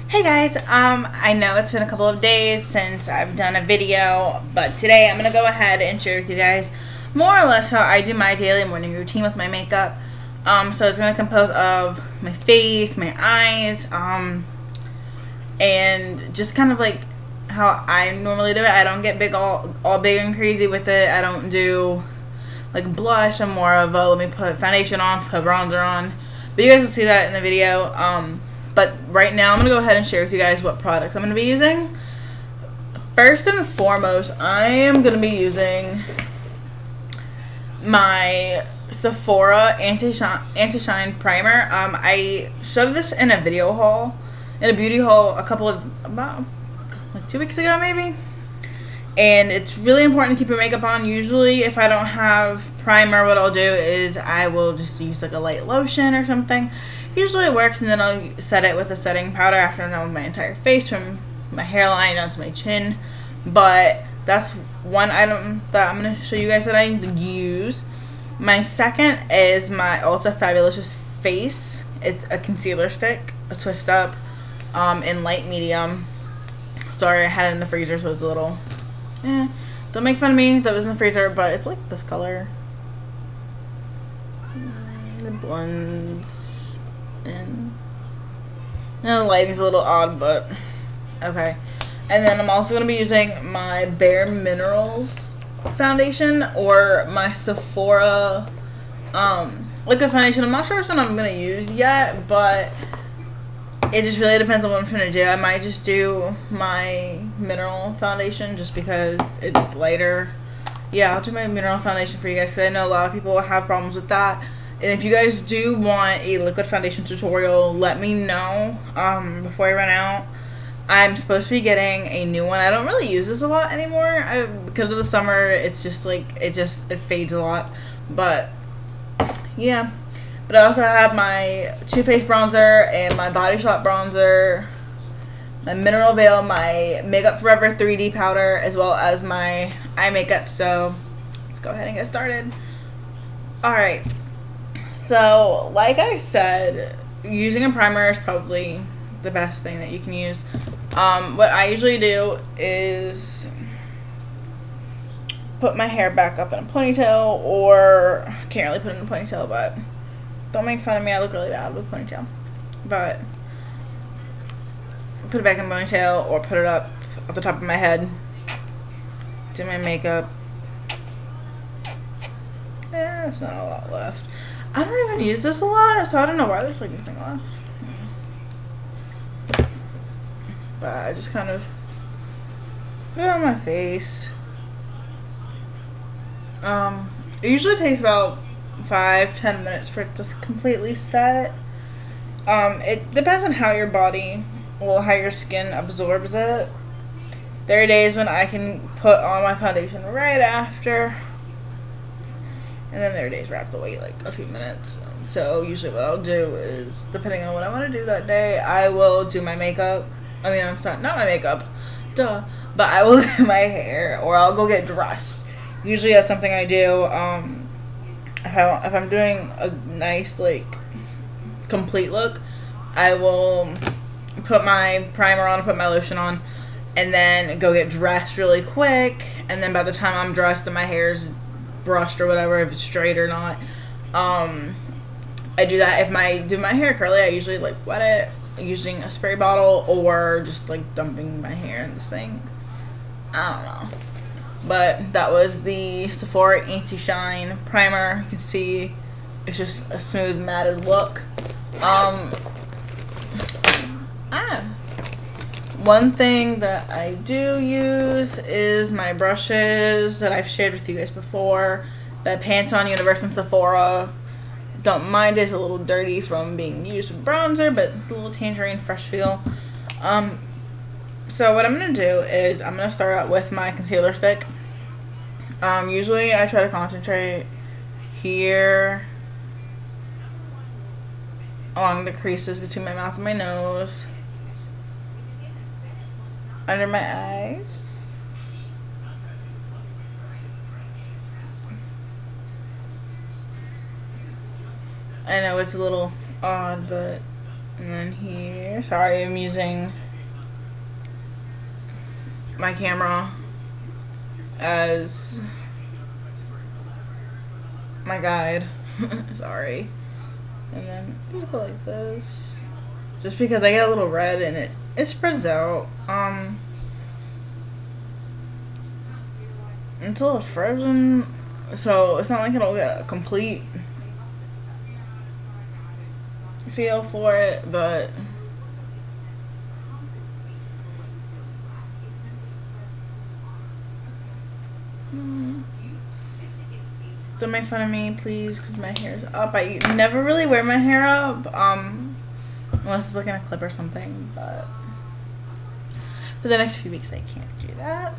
Hey guys, I know it's been a couple of days since I've done a video, but today I'm going to go ahead and share with you guys more or less how I do my daily morning routine with my makeup. So it's going to compose of my face, my eyes, and just kind of like how I normally do it. I don't get all big and crazy with it. I don't do like blush. I'm more of a let me put foundation on, put bronzer on. But you guys will see that in the video. But right now, I'm going to go ahead and share with you guys what products I'm going to be using. First and foremost, I am going to be using my Sephora Anti-Shine Primer. I showed this in a video haul, in a beauty haul, about like 2 weeks ago maybe. And it's really important to keep your makeup on. Usually, if I don't have primer, what I'll do is I will just use like a light lotion or something. Usually it works, and then I'll set it with a setting powder after I'm done with my entire face, from my hairline down to my chin. But that's one item that I'm going to show you guys that I use. My second is my Ulta Fabulous Face. It's a concealer stick, a twist up, in light medium. Sorry, I had it in the freezer, so it's a little... Don't make fun of me that was in the freezer, but it's like this color. It blends in. The lighting's a little odd, but okay. And then I'm also going to be using my Bare Minerals foundation, or my Sephora liquid foundation. I'm not sure which one I'm going to use yet, but it just really depends on what I'm trying to do. I might just do my mineral foundation just because it's lighter. Yeah, I'll do my mineral foundation for you guys because I know a lot of people have problems with that. And if you guys do want a liquid foundation tutorial, let me know before I run out. I'm supposed to be getting a new one. I don't really use this a lot anymore because of the summer. It's just like it fades a lot. But yeah. But I also have my Too Faced bronzer and my Body Shop bronzer, my Mineral Veil, my Makeup Forever 3D powder, as well as my eye makeup. So let's go ahead and get started. Alright, so like I said, using a primer is probably the best thing that you can use. What I usually do is put my hair back up in a ponytail, or I can't really put it in a ponytail, but don't make fun of me, I look really bad with ponytail. But put it back in a ponytail or put it up at the top of my head. Do my makeup. Yeah, there's not a lot left. I don't even use this a lot, so I don't know why there's like anything left. But I just kind of put it on my face. It usually takes about 5-10 minutes for it to completely set. It depends on how your body, how your skin absorbs it. There are days when I can put on my foundation right after, and then there are days where I have to wait like a few minutes. So usually what I'll do is, depending on what I want to do that day, I will do my makeup. I mean, I'm sorry, not my makeup, duh, but I will do my hair, or I'll go get dressed. Usually that's something I do. If I'm doing a nice, like, complete look, I will put my primer on, put my lotion on, and then go get dressed really quick. And then by the time I'm dressed and my hair's brushed or whatever, if it's straight or not, I do that. If I do my hair curly, I usually, like, wet it using a spray bottle, or just, like, dumping my hair in the sink. I don't know. But that was the Sephora Anti-Shine Primer. You can see it's just a smooth matted look. One thing that I do use is my brushes that I've shared with you guys before. The Patone Universe and Sephora. Don't mind it, it's a little dirty from being used with bronzer, but it's a little tangerine fresh feel. So what I'm going to do is I'm going to start out with my concealer stick. Usually I try to concentrate here along the creases between my mouth and my nose, under my eyes, I know it's a little odd, but And then here, sorry, I'm using my camera as my guide. Sorry. And then just go like this. Just because I get a little red and it spreads out. It's a little frozen, so it's not like it'll get a complete feel for it, but don't make fun of me, please, because my hair is up. I never really wear my hair up, unless it's like in a clip or something, but for the next few weeks I can't do that.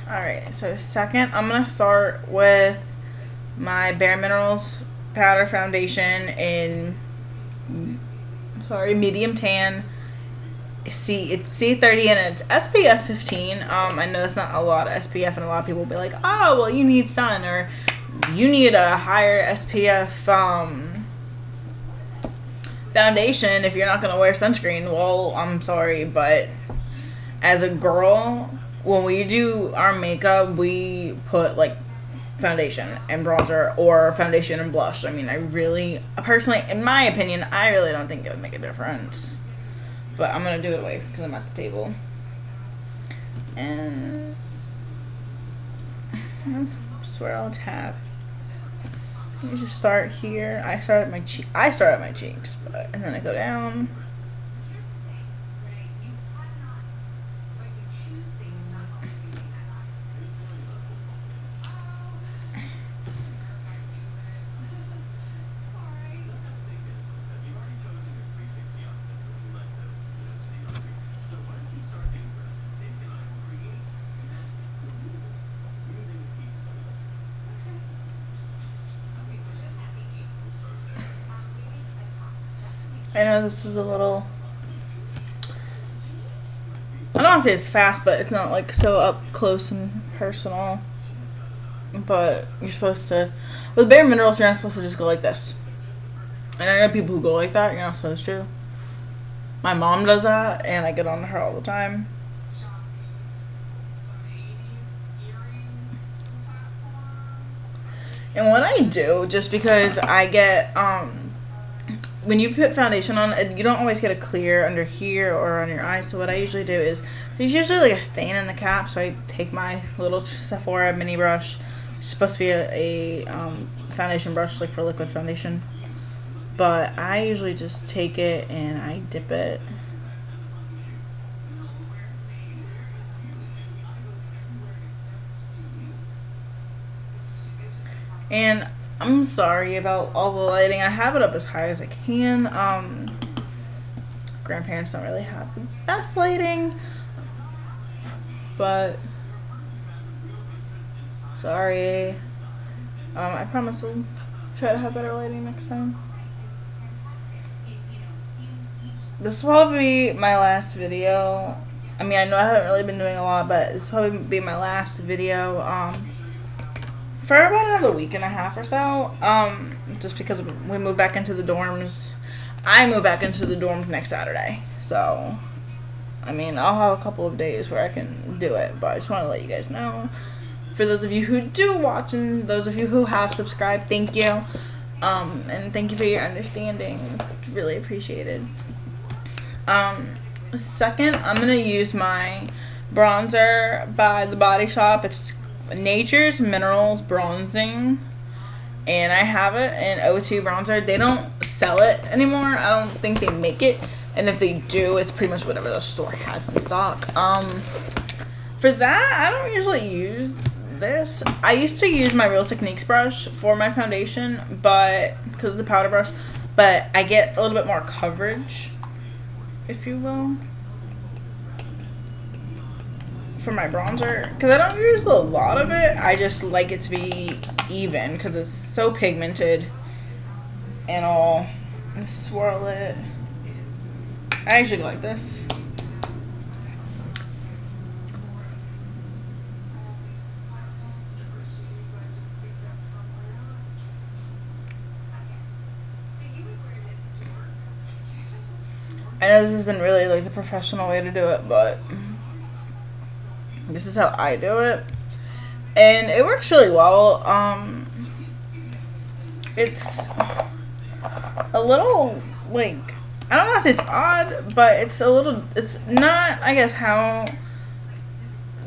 Alright, so second, I'm going to start with my Bare Minerals powder foundation in, medium tan. It's C30 and it's SPF 15. I know that's not a lot of SPF, and a lot of people will be like, oh, well, you need sun, or you need a higher SPF foundation if you're not going to wear sunscreen. Well, I'm sorry, but as a girl, when we do our makeup, we put like foundation and bronzer, or foundation and blush. I mean, I really, personally, in my opinion, I really don't think it would make a difference. But I'm going to do it away because I'm at the table. And that's where I'll tap. You just start here. I start at my cheeks, and then I go down. I know this is a little, I don't want to say it's fast, but it's not like so up close and personal. But you're supposed to, with Bare Minerals, you're not supposed to just go like this. And I know people who go like that, you're not supposed to. My mom does that, and I get on her all the time. And what I do, just because I get, when you put foundation on, you don't always get a clear under here or on your eyes. So what I usually do is, there's usually like a stain in the cap. So I take my little Sephora mini brush. It's supposed to be a foundation brush, like for liquid foundation. But I usually just take it and I dip it. And I'm sorry about all the lighting. I have it up as high as I can. Grandparents don't really have the best lighting, but sorry. I promise I'll try to have better lighting next time. This will probably be my last video. I mean, I know I haven't really been doing a lot, but this will probably be my last video. For about another week and a half or so, just because we move back into the dorms. I move back into the dorms next Saturday, so, I mean, I'll have a couple of days where I can do it, but I just want to let you guys know. For those of you who do watch, and those of you who have subscribed, thank you, and thank you for your understanding. It's really appreciated. Second, I'm going to use my bronzer by The Body Shop. It's Nature's Minerals Bronzing, and I have it in O2 bronzer. They don't sell it anymore. I don't think they make it, and if they do, it's pretty much whatever the store has in stock. For that, I don't usually use this. I used to use my Real Techniques brush for my foundation, but because of the powder brush, but I get a little bit more coverage, if you will, for my bronzer, because I don't use a lot of it. I just like it to be even because it's so pigmented and all. And swirl it. I actually like this. I know this isn't really like the professional way to do it, but this is how I do it. And it works really well. It's a little, like, I don't want to say it's odd, but it's a little, it's not, I guess, how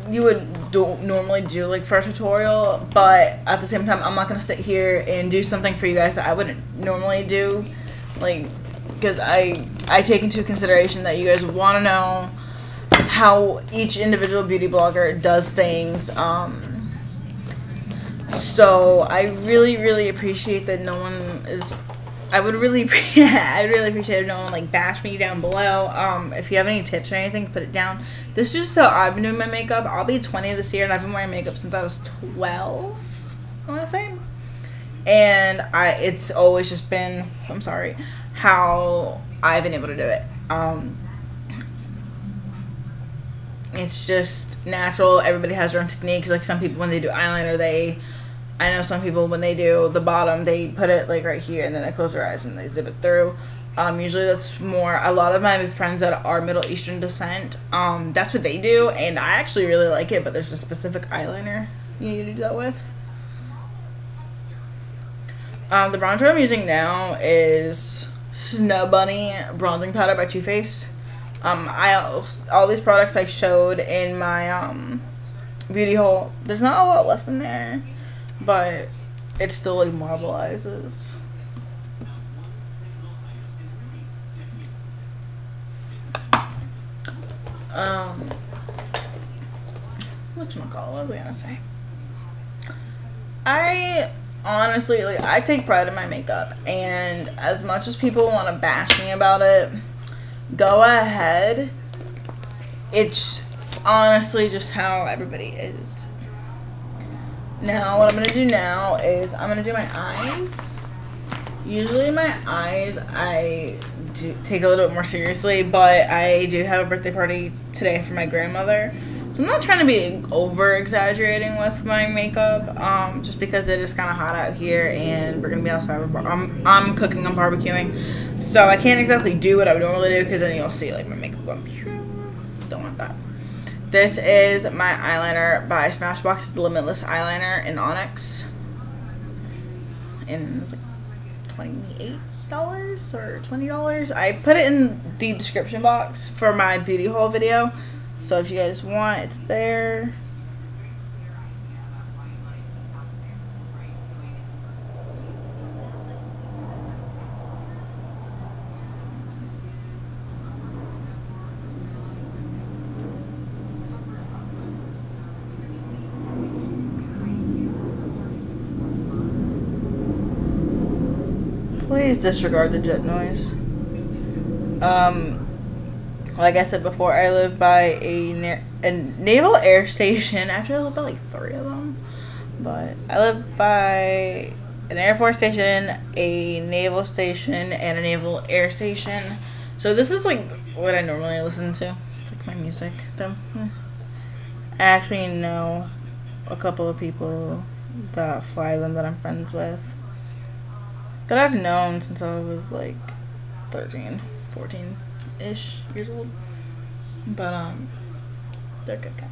you would normally do, like, for a tutorial, but at the same time, I'm not going to sit here and do something for you guys that I wouldn't normally do, like, because I take into consideration that you guys want to know how each individual beauty blogger does things. So I really appreciate that no one is. I'd really appreciate if no one like bash me down below. If you have any tips or anything, put it down. This is just how I've been doing my makeup. I'll be 20 this year, and I've been wearing makeup since I was 12. I want to say, and it's always just been. I'm sorry, how I've been able to do it. It's just natural. Everybody has their own techniques. Like some people, when they do eyeliner, I know some people, when they do the bottom, they put it like right here and then they close their eyes and they zip it through. Usually that's more, a lot of my friends that are Middle Eastern descent, that's what they do, and I actually really like it, but there's a specific eyeliner you need to do that with. The bronzer I'm using now is Snow Bunny Bronzing Powder by Too Faced. All these products I showed in my beauty haul, there's not a lot left in there, but it still like marbleizes. Whatchamacallit, what was I gonna say? I honestly, like, I take pride in my makeup, and as much as people want to bash me about it, go ahead. It's honestly just how everybody is. Now, what I'm going to do now is I'm going to do my eyes. Usually my eyes I do take a little bit more seriously, but I do have a birthday party today for my grandmother. So I'm not trying to be over-exaggerating with my makeup, just because it is kind of hot out here and we're going to be outside. I'm cooking, I'm barbecuing. So I can't exactly do what I would normally do, because then you'll see like my makeup going. Don't want that. This is my eyeliner by Smashbox. It's the Limitless eyeliner in Onyx. And it's like $28 or $20. I put it in the description box for my beauty haul video. So if you guys want, it's there. Please disregard the jet noise. Like I said before, I live by a naval air station. Actually, I live by like 3 of them. But I live by an Air Force station, a naval station, and a naval air station. So this is like what I normally listen to. It's like my music. So, I actually know a couple of people that fly them that I'm friends with, that I've known since I was like 13, 14-ish years old. But they're good guys.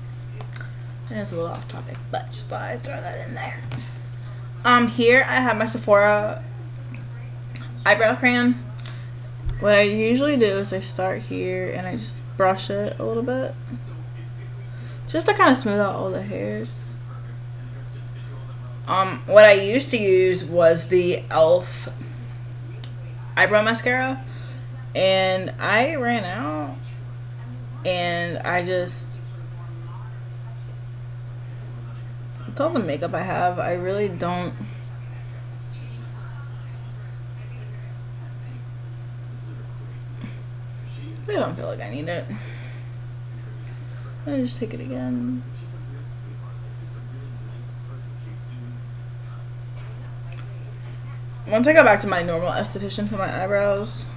And it's a little off topic, but just thought I'd throw that in there. Here I have my Sephora eyebrow crayon. What I usually do is I start here and I just brush it a little bit, just to kind of smooth out all the hairs. What I used to use was the e.l.f. eyebrow mascara, and I ran out, and with all the makeup I have, I really don't feel like I need it. Let me just take it again. Once I go back to my normal esthetician for my eyebrows,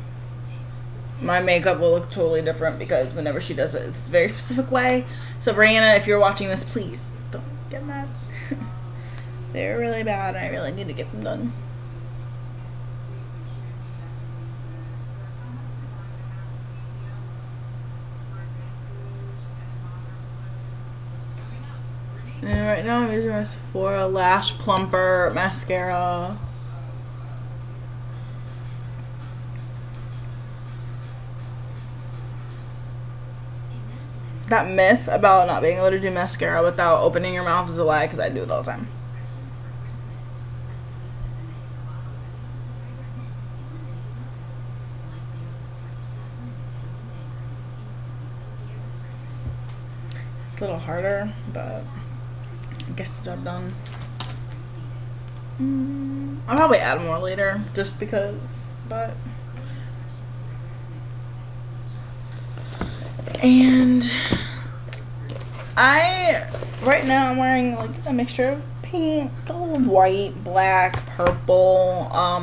my makeup will look totally different, because whenever she does it, it's a very specific way. So Brianna, if you're watching this, please don't get mad. They're really bad and I really need to get them done. right now I'm using my Sephora Lash Plumper Mascara. That myth about not being able to do mascara without opening your mouth is a lie, because I do it all the time. It's a little harder, but I guess the job done. I'll probably add more later, just because, but. And right now I'm wearing like a mixture of pink, white, black, purple. I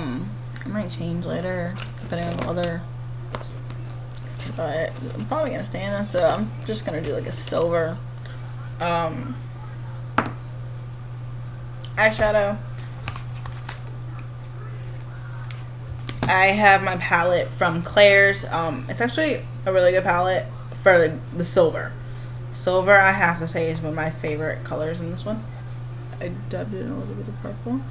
might change later depending on the weather, but I'm probably gonna stay in this, so I'm just gonna do like a silver eyeshadow. I have my palette from Claire's. It's actually a really good palette for the silver. Silver, I have to say, is one of my favorite colors in this one. I dubbed it in a little bit of purple.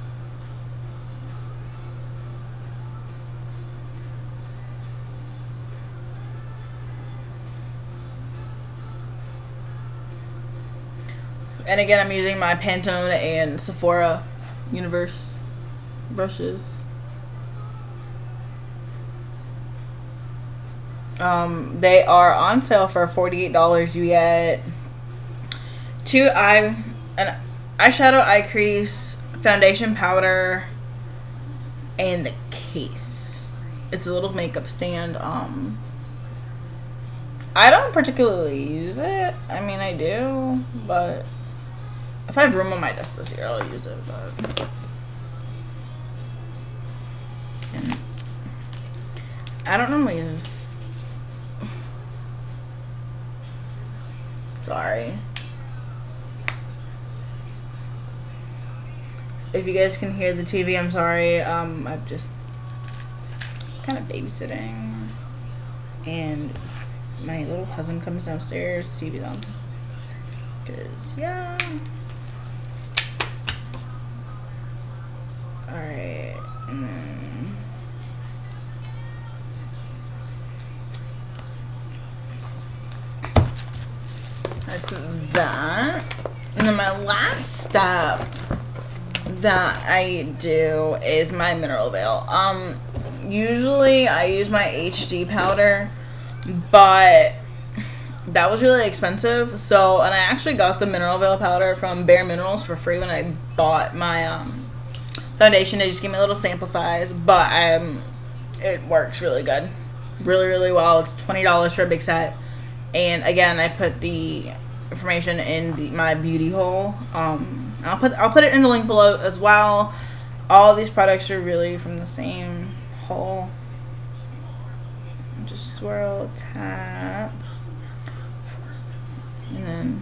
And again, I'm using my Patone and Sephora Universe brushes. They are on sale for $48. You get an eyeshadow, eye crease, foundation powder, and the case. It's a little makeup stand. I don't particularly use it. I mean, I do, but if I have room on my desk this year, I'll use it. But and I don't normally use. Sorry. If you guys can hear the TV, I'm sorry. I'm just kind of babysitting, and my little cousin comes downstairs. The TV's on. 'Cause yeah. All right, and then. That's that. And then my last step that I do is my mineral veil. Usually I use my HD powder, but that was really expensive. So, and I actually got the mineral veil powder from Bare Minerals for free when I bought my foundation. They just gave me a little sample size, but it works really good, really well. It's $20 for a big set. And again, I put the information in my beauty hole. I'll put it in the link below as well. All these products are really from the same hole. Just swirl, tap, and then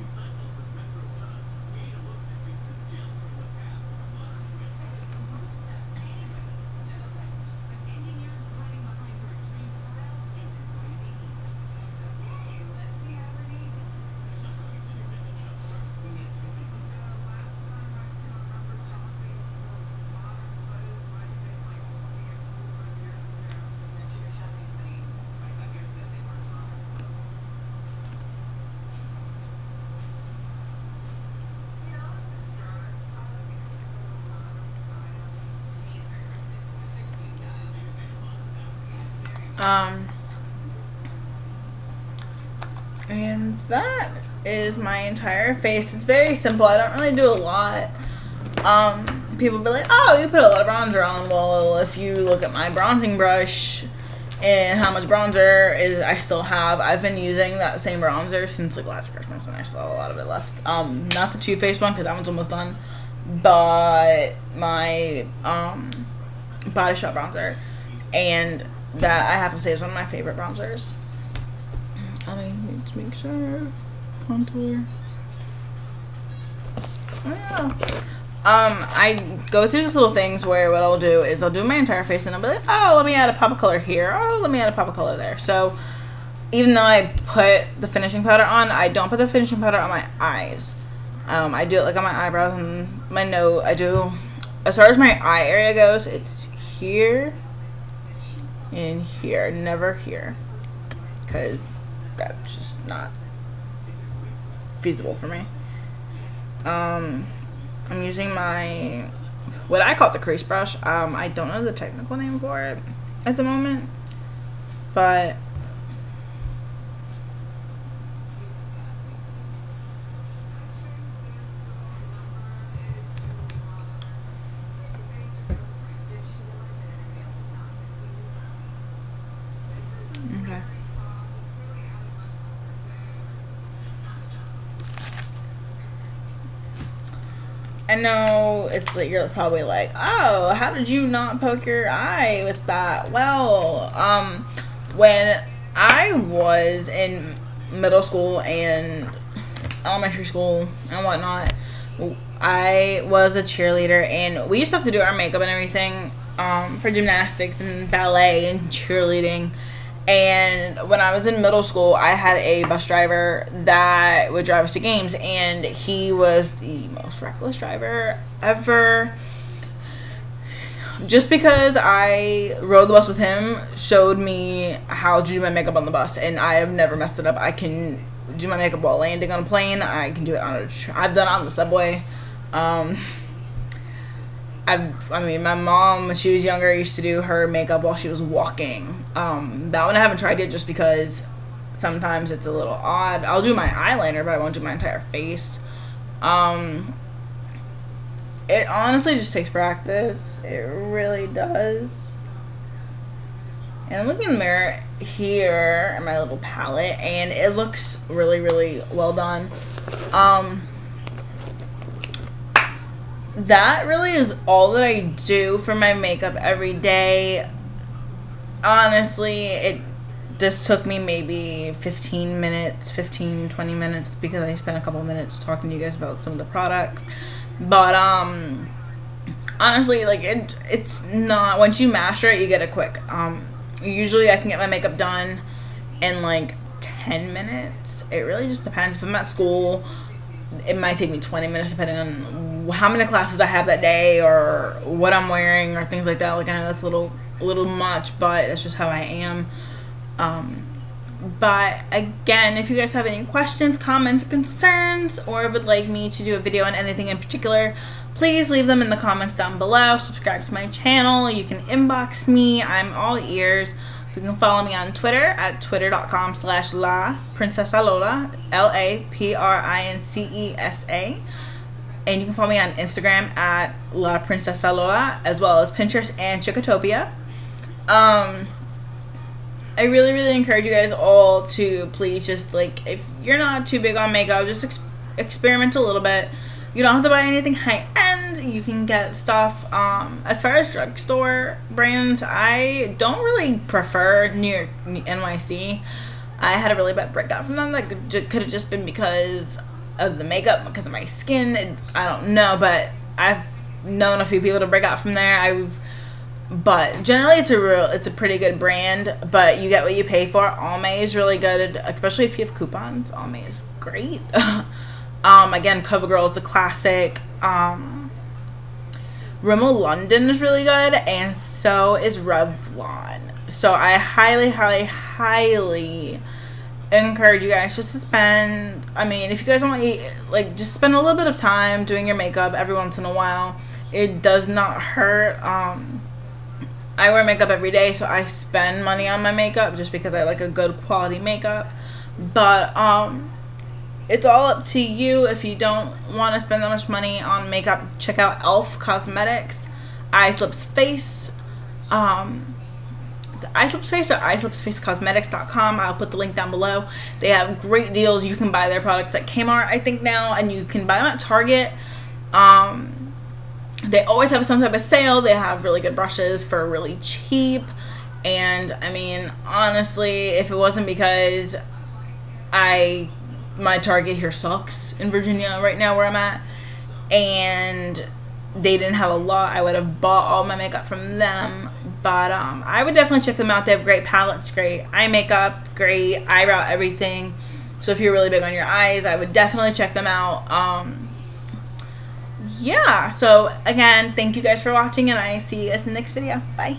and that is my entire face. It's very simple. I don't really do a lot. People be like, oh, you put a lot of bronzer on. Well, if you look at my bronzing brush and how much bronzer I still have, I've been using that same bronzer since like last Christmas, and I still have a lot of it left. Not the Too Faced one, because that one's almost done, but my Body Shop bronzer, and that I have to say is one of my favorite bronzers. I mean, let's make sure. Contour. Oh, yeah. I go through these little things where what I'll do is I'll do my entire face and I'll be like, oh, let me add a pop of color here. Oh, let me add a pop of color there. So even though I put the finishing powder on, I don't put the finishing powder on my eyes. I do it like on my eyebrows and my nose. I do, as far as my eye area goes, it's here and here, never here, because that's just not feasible for me. I'm using my, what I call the crease brush. I don't know the technical name for it at the moment, but okay. I know it's like, you're probably like, oh, how did you not poke your eye with that? Well, when I was in middle school and elementary school and whatnot, I was a cheerleader, and we used to have to do our makeup and everything for gymnastics and ballet and cheerleading. And when I was in middle school, I had a bus driver that would drive us to games, and he was the most reckless driver ever. Just because I rode the bus with him showed me how to do my makeup on the bus, and I have never messed it up. I can do my makeup while landing on a plane. I can do it on I've done it on the subway. I mean, my mom, when she was younger, used to do her makeup while she was walking. That one I haven't tried yet, just because sometimes it's a little odd. I'll do my eyeliner, but I won't do my entire face. It honestly just takes practice. It really does. And I'm looking in the mirror here at my little palette, and it looks really, really well done. That really is all that I do for my makeup every day. Honestly, it just took me maybe 15 minutes, 20 minutes, because I spent a couple minutes talking to you guys about some of the products. But honestly, like, it's not, once you master it, you get it quick. Usually I can get my makeup done in like 10 minutes. It really just depends. If I'm at school, it might take me 20 minutes depending on how many classes I have that day or what I'm wearing or things like that. Like, I know that's a little much, but that's just how I am. But again, if you guys have any questions, comments, concerns, or would like me to do a video on anything in particular, please leave them in the comments down below. Subscribe to my channel. You can inbox me. I'm all ears. You can follow me on Twitter at twitter.com/LaPrincesa LaPrincesa. And you can follow me on Instagram at La Princesa Lola, as well as Pinterest and Chicotopia. I really, really encourage you guys all to please just, like, if you're not too big on makeup, just experiment a little bit. You don't have to buy anything high-end. You can get stuff, as far as drugstore brands, I don't really prefer New York NYC. I had a really bad breakout from them. That could have just been because of the makeup, because of my skin. I don't know, but I've known a few people to break out from there. But generally it's a pretty good brand, but you get what you pay for. Almay is really good, especially if you have coupons. Almay is great. Again, CoverGirl is a classic. Rimmel London is really good, and so is Revlon. So I highly, highly, highly encourage you guys just to spend, I mean, if you guys want to, like, just spend a little bit of time doing your makeup every once in a while. It does not hurt. I wear makeup every day, so I spend money on my makeup just because I like a good quality makeup. But it's all up to you. If you don't want to spend that much money on makeup, check out e.l.f. Cosmetics, Eyes Lips Face. It's Eyes Lips Face or eyeslipsfacecosmetics.com. I'll put the link down below. They have great deals. You can buy their products at Kmart, I think, now, and you can buy them at Target. They always have some type of sale. They have really good brushes for really cheap. And I mean, honestly, if it wasn't because my Target here sucks in Virginia right now where I'm at, and they didn't have a lot, I would have bought all my makeup from them. But I would definitely check them out. They have great palettes, great eye makeup, great eyebrow everything. So if you're really big on your eyes, I would definitely check them out. yeah, so again, thank you guys for watching, and I see you guys in the next video. Bye.